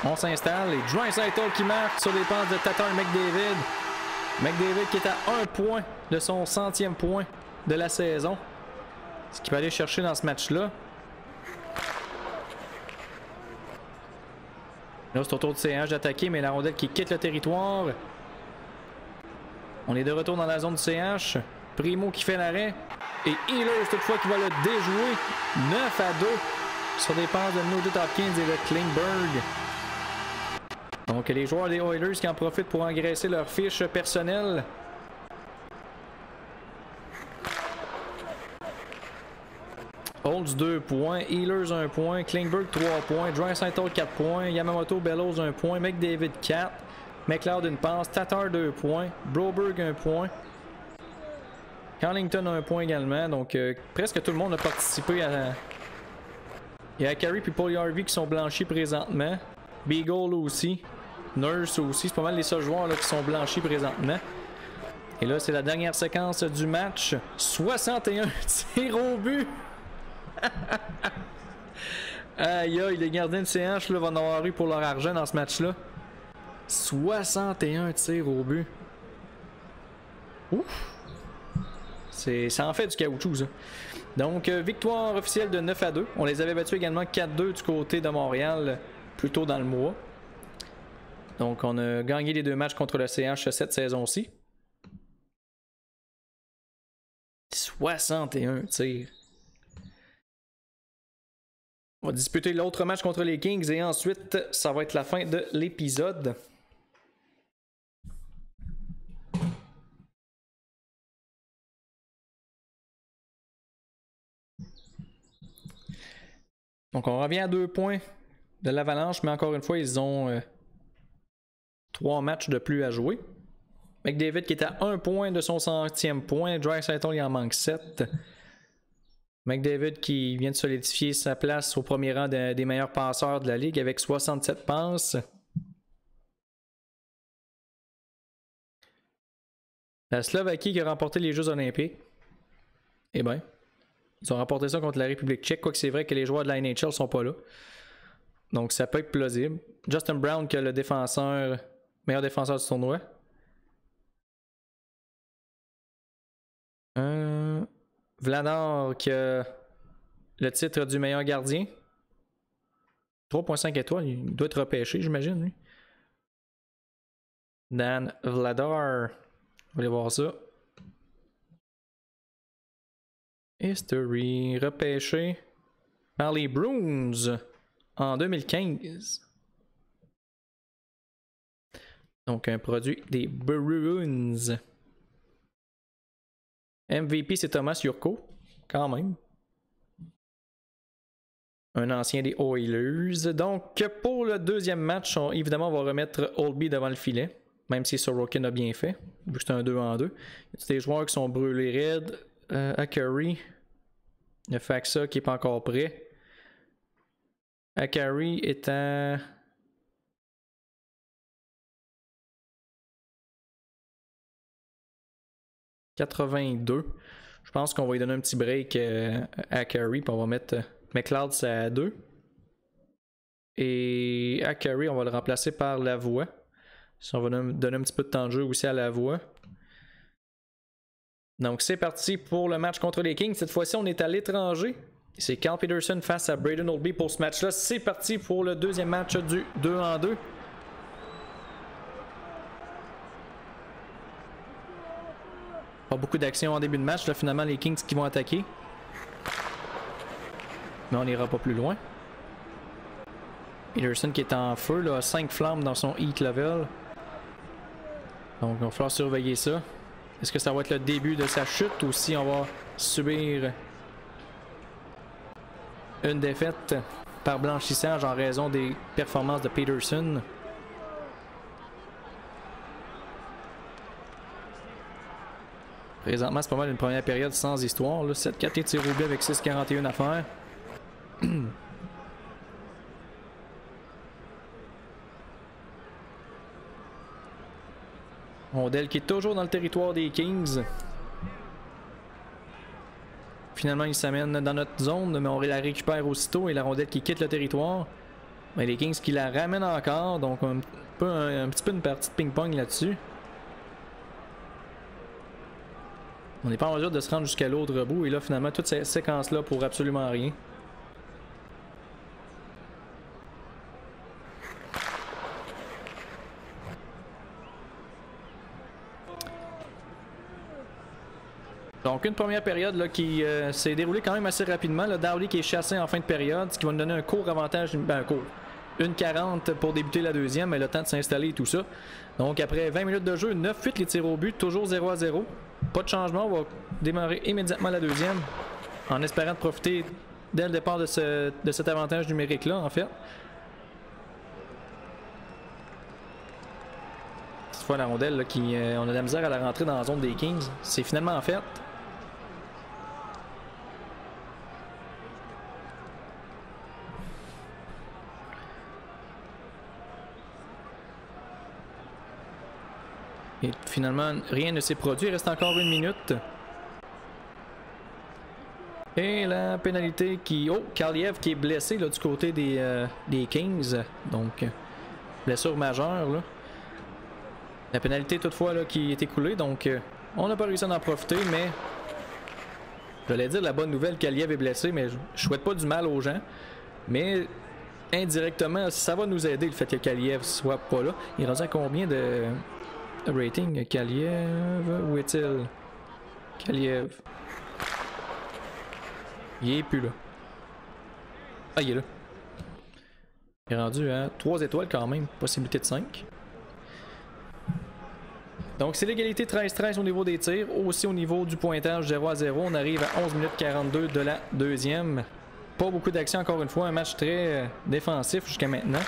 On s'installe et Draisaitl qui marque sur les passes de Tatar McDavid. McDavid qui est à 1 point de son 100e point de la saison. Ce qu'il va aller chercher dans ce match-là. Là, c'est au tour de CH d'attaquer, mais la rondelle qui quitte le territoire. On est de retour dans la zone du CH. Primo qui fait l'arrêt. Et Ehlers toutefois qui va le déjouer. 9-2 sur des passes de Nugent Hopkins et de Klingberg. Donc les joueurs des Oilers qui en profitent pour engraisser leur fiche personnelle. Holtz 2 points, Ehlers 1 point, Klingberg 3 points, Draisaitl 4 points, Yamamoto Bellows 1 point, McDavid 4, McLeod une passe, Tatar 2 points, Broberg 1 point, Collington 1 point également. Donc presque tout le monde a participé à... Il y a Carey puis Paul Harvey qui sont blanchis présentement. Beagle aussi. Nurse aussi. C'est pas mal les seuls joueurs là, qui sont blanchis présentement. Et là, c'est la dernière séquence du match. 61 tirs au but. Aïe aïe, les gardiens de CH là, vont en avoir eu pour leur argent dans ce match-là. 61 tirs au but. Ouf. Ça en fait du caoutchouc, ça. Donc, victoire officielle de 9-2. On les avait battus également 4-2 du côté de Montréal plus tôt dans le mois. Donc, on a gagné les 2 matchs contre le CH cette saison-ci. 61 tirs. On va disputer l'autre match contre les Kings et ensuite, ça va être la fin de l'épisode. Donc on revient à 2 points de l'Avalanche, mais encore une fois, ils ont 3 matchs de plus à jouer. McDavid qui est à 1 point de son 100e point, Draisaitl il en manque 7. McDavid qui vient de solidifier sa place au premier rang des meilleurs passeurs de la Ligue avec 67 passes. La Slovaquie qui a remporté les Jeux Olympiques. Eh bien, ils ont remporté ça contre la République tchèque, quoique c'est vrai que les joueurs de la NHL sont pas là. Donc ça peut être plausible. Justin Brown qui est le meilleur défenseur du tournoi. Vladar qui a le titre du meilleur gardien. 3.5 étoiles, il doit être repêché, j'imagine, lui. Dan Vladar. On va aller voir ça. History, repêché par les Bruins en 2015. Donc un produit des Bruins. MVP c'est Thomas Jurko, quand même. Un ancien des Oilers. Donc pour le deuxième match, évidemment on va remettre Holtby devant le filet. Même si Sorokin a bien fait, vu que c'est un 2-2. Il y a des joueurs qui sont brûlés raides. Akari. Il y a Faxa qui n'est pas encore prêt. Akari est à... $82. Je pense qu'on va lui donner un petit break à Akari. Puis on va mettre McLeod à 2. Et Akari, on va le remplacer par Lavoie. On va donner un petit peu de temps de jeu aussi à Lavoie. Donc c'est parti pour le match contre les Kings. Cette fois-ci, on est à l'étranger. C'est Cal Peterson face à Braden Holtby pour ce match-là. C'est parti pour le deuxième match du 2-2. Pas beaucoup d'action en début de match. Là, finalement, les Kings qui vont attaquer. Mais on n'ira pas plus loin. Peterson qui est en feu, là, 5 flammes dans son heat level. Donc il va falloir surveiller ça. Est-ce que ça va être le début de sa chute ou si on va subir une défaite par blanchissage en raison des performances de Peterson? Présentement, c'est pas mal une première période sans histoire. 7-4 les tirs au but avec 6-41 à faire. Rondelle qui est toujours dans le territoire des Kings. Finalement, il s'amène dans notre zone, mais on la récupère aussitôt et la rondelle qui quitte le territoire. Mais les Kings qui la ramènent encore, donc un petit peu une partie de ping-pong là-dessus. On n'est pas en mesure de se rendre jusqu'à l'autre bout et là, finalement, toute cette séquence-là pour absolument rien. Donc une première période là, qui s'est déroulée quand même assez rapidement. Dowdy qui est chassé en fin de période, ce qui va nous donner un court avantage, une 40 pour débuter la deuxième, mais le temps de s'installer et tout ça. Donc après 20 minutes de jeu, 9-8 les tirs au but, toujours 0-0. Pas de changement, on va démarrer immédiatement la deuxième en espérant de profiter dès le départ de cet avantage numérique là en fait. Cette fois la rondelle là, on a de la misère à la rentrer dans la zone des Kings. C'est finalement en fait. Et finalement, rien ne s'est produit. Il reste encore une minute. Et la pénalité qui... Oh, Kaliyev qui est blessé là, du côté des Kings. Donc, blessure majeure. Là. La pénalité toutefois là, qui est écoulée. Donc, on n'a pas réussi à en profiter, mais... J'allais dire la bonne nouvelle, Kaliyev est blessé, mais je souhaite pas du mal aux gens. Mais indirectement, ça va nous aider le fait que Kaliyev soit pas là. Il est rendu à combien de... rating, Kaliyev, où est-il? Kaliyev. Il est plus là. Ah, il est là. Il est rendu à 3 étoiles quand même, possibilité de 5. Donc c'est l'égalité 13-13 au niveau des tirs, aussi au niveau du pointage 0-0. On arrive à 11 minutes 42 de la deuxième. Pas beaucoup d'action encore une fois, un match très défensif jusqu'à maintenant.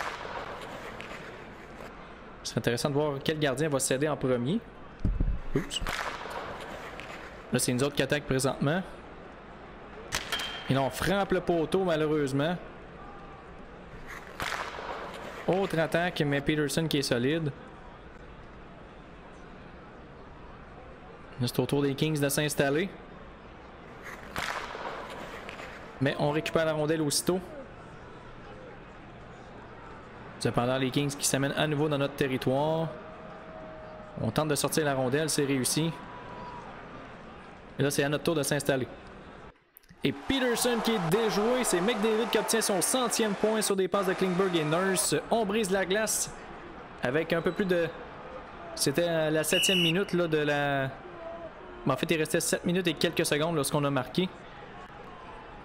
C'est intéressant de voir quel gardien va céder en premier. Oups. Là, c'est nous autres qui attaquent présentement. Et là, on frappe le poteau, malheureusement. Autre attaque, mais Peterson qui est solide. C'est au tour des Kings de s'installer. Mais on récupère la rondelle aussitôt. Cependant, les Kings qui s'amènent à nouveau dans notre territoire. On tente de sortir la rondelle, c'est réussi. Et là, c'est à notre tour de s'installer. Et Peterson qui est déjoué. C'est McDavid qui obtient son 100e point sur des passes de Klingberg et Nurse. On brise la glace avec un peu plus de... C'était la 7e minute là, de la... En fait, il restait 7 minutes et quelques secondes lorsqu'on a marqué.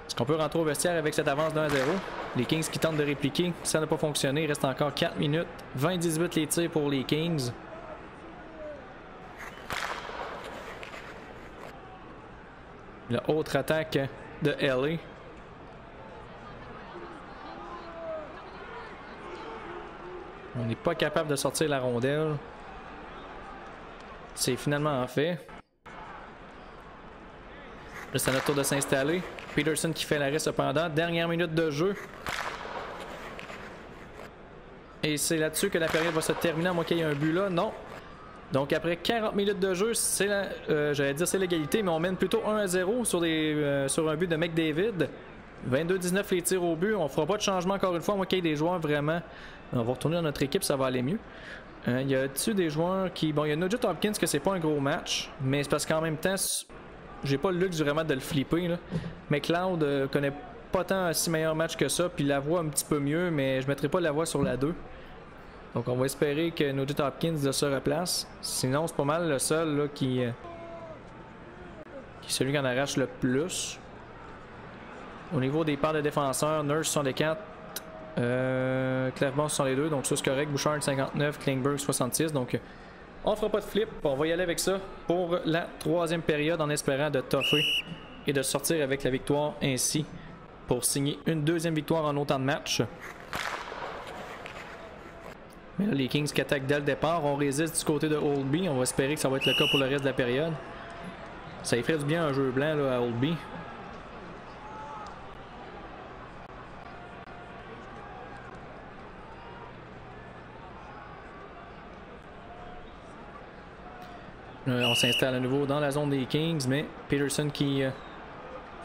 Est-ce qu'on peut rentrer au vestiaire avec cette avance d'1-0? Les Kings qui tentent de répliquer, ça n'a pas fonctionné. Il reste encore 4 minutes. 20-18 les tirs pour les Kings. La autre attaque de LA. On n'est pas capable de sortir la rondelle. C'est finalement en fait. Là, c'est à notre tour de s'installer. Peterson qui fait l'arrêt cependant. Dernière minute de jeu. Et c'est là-dessus que la période va se terminer, à moins qu'il y ait un but là. Non. Donc après 40 minutes de jeu, c'est j'allais dire c'est l'égalité, mais on mène plutôt 1-0 sur un but de McDavid. 22-19 les tirs au but. On fera pas de changement encore une fois, à moins qu'il y ait des joueurs vraiment... On va retourner dans notre équipe, ça va aller mieux. Y a-tu des joueurs qui... Bon, il y a Nugent Hopkins que c'est pas un gros match, mais c'est parce qu'en même temps... J'ai pas le luxe vraiment de le flipper là. Mais Cloud connaît pas tant un si meilleur match que ça, puis la voix un petit peu mieux, mais je mettrai pas la voix sur la 2. Donc on va espérer que Nugent Hopkins se replace. Sinon c'est pas mal le seul là, qui est celui qui en arrache le plus. Au niveau des parts de défenseurs, Nurse 64, Clermont 62, donc ça c'est correct. Bouchard 59, Klingberg 66, donc... On fera pas de flip, on va y aller avec ça pour la troisième période en espérant de toffer et de sortir avec la victoire ainsi pour signer une deuxième victoire en autant de matchs. Mais là, les Kings qui attaquent dès le départ, on résiste du côté de Oldby, on va espérer que ça va être le cas pour le reste de la période. Ça y ferait du bien un jeu blanc là, à Oldby. On s'installe à nouveau dans la zone des Kings, mais Peterson qui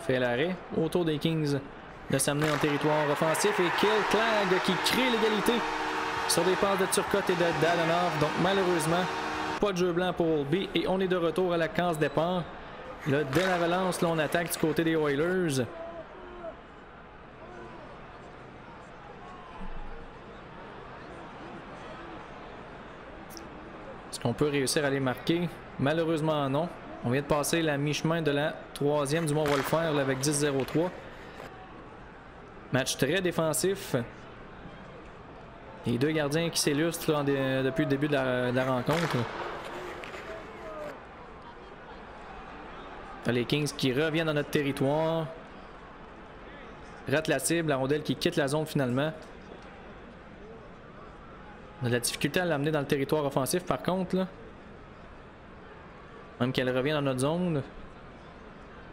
fait l'arrêt autour des Kings de s'amener en territoire offensif et Killclag qui crée l'égalité sur des passes de Turcotte et de Dadonov. Donc malheureusement, pas de jeu blanc pour Oldby et on est de retour à la case départ. Là, dès la relance, là, on attaque du côté des Oilers. Est-ce qu'on peut réussir à les marquer? Malheureusement non. On vient de passer la mi-chemin de la troisième, du moins on va le faire là, avec 10-0-3. Match très défensif. Les deux gardiens qui s'illustrent depuis le début de la rencontre. Les Kings qui reviennent dans notre territoire. Rate la cible, la rondelle qui quitte la zone finalement. On a de la difficulté à l'amener dans le territoire offensif par contre. Là. Même qu'elle revient dans notre zone.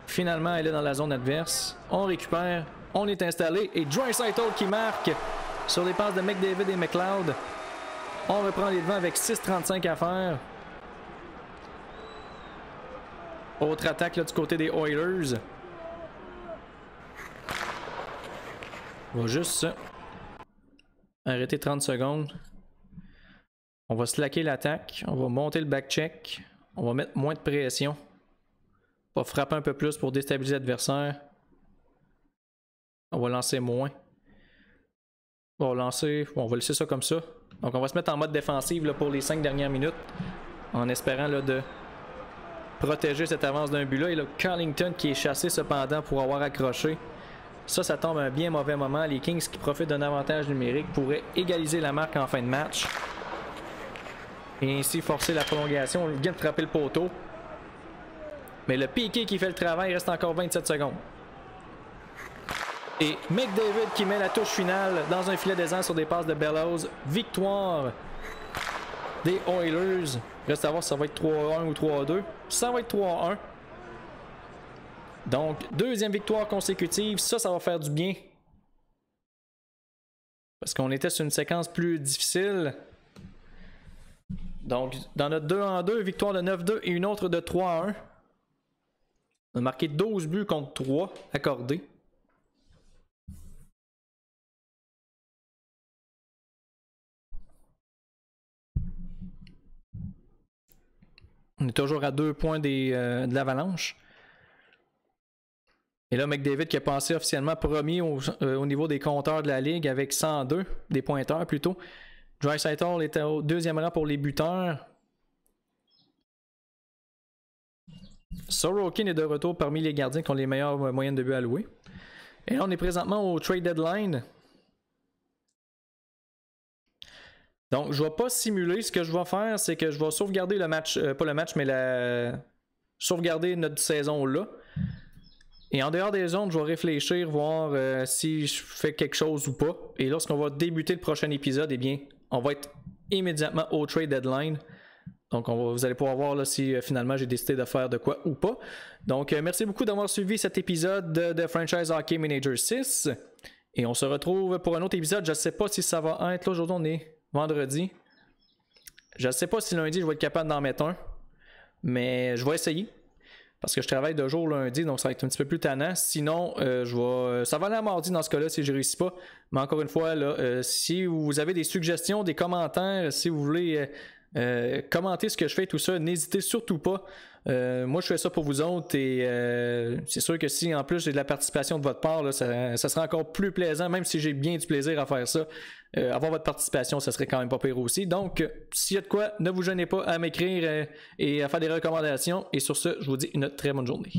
Finalement, elle est dans la zone adverse. On récupère, on est installé. Et Draisaitl qui marque sur des passes de McDavid et McLeod. On reprend les devants avec 6:35 à faire. Autre attaque là, du côté des Oilers. On va juste arrêter 30 secondes. On va slacker l'attaque. On va monter le back-check. On va mettre moins de pression. On va frapper un peu plus pour déstabiliser l'adversaire. On va lancer moins. On va lancer. Bon, on va laisser ça comme ça. Donc on va se mettre en mode défensif là, pour les 5 dernières minutes. En espérant là, de protéger cette avance d'un but là. Et là, Carlington qui est chassé cependant pour avoir accroché. Ça tombe à un bien mauvais moment. Les Kings qui profitent d'un avantage numérique pourraient égaliser la marque en fin de match. Et ainsi forcer la prolongation. On vient de frapper le poteau. Mais le Piqué qui fait le travail, il reste encore 27 secondes. Et McDavid qui met la touche finale dans un filet désert sur des passes de Bellows. Victoire des Oilers. Reste à voir si ça va être 3-1 ou 3-2. Ça va être 3-1. Donc, deuxième victoire consécutive. Ça va faire du bien. Parce qu'on était sur une séquence plus difficile. Donc, dans notre 2-2, victoire de 9-2 et une autre de 3-1. On a marqué 12 buts contre 3 accordés. On est toujours à 2 points de l'Avalanche. Et là, McDavid qui a passé officiellement premier au niveau des compteurs de la Ligue avec 102, des pointeurs plutôt. Draisaitl était au deuxième rang pour les buteurs. Sorokin est de retour parmi les gardiens qui ont les meilleures moyennes de buts allouées. Et là, on est présentement au trade deadline. Donc, je ne vais pas simuler. Ce que je vais faire, c'est que je vais sauvegarder le match, pas le match, mais sauvegarder notre saison là. Et en dehors des zones, je vais réfléchir, voir si je fais quelque chose ou pas. Et lorsqu'on va débuter le prochain épisode, eh bien, on va être immédiatement au trade deadline. Donc, vous allez pouvoir voir là, si finalement j'ai décidé de faire de quoi ou pas. Donc, merci beaucoup d'avoir suivi cet épisode de Franchise Hockey Manager 6. Et on se retrouve pour un autre épisode. Je ne sais pas si ça va être. Là, aujourd'hui, on est vendredi. Je ne sais pas si lundi, je vais être capable d'en mettre un. Mais je vais essayer. Parce que je travaille de jour lundi, donc ça va être un petit peu plus tannant. Sinon, ça va aller à mardi dans ce cas-là si je ne réussis pas. Mais encore une fois, là, si vous avez des suggestions, des commentaires, si vous voulez commenter ce que je fais, tout ça, n'hésitez surtout pas. Moi, je fais ça pour vous autres et c'est sûr que si en plus j'ai de la participation de votre part, là, ça sera encore plus plaisant, même si j'ai bien du plaisir à faire ça. Avoir votre participation, ça serait quand même pas pire aussi. Donc, s'il y a de quoi, ne vous gênez pas à m'écrire et à faire des recommandations. Et sur ce, je vous dis une très bonne journée.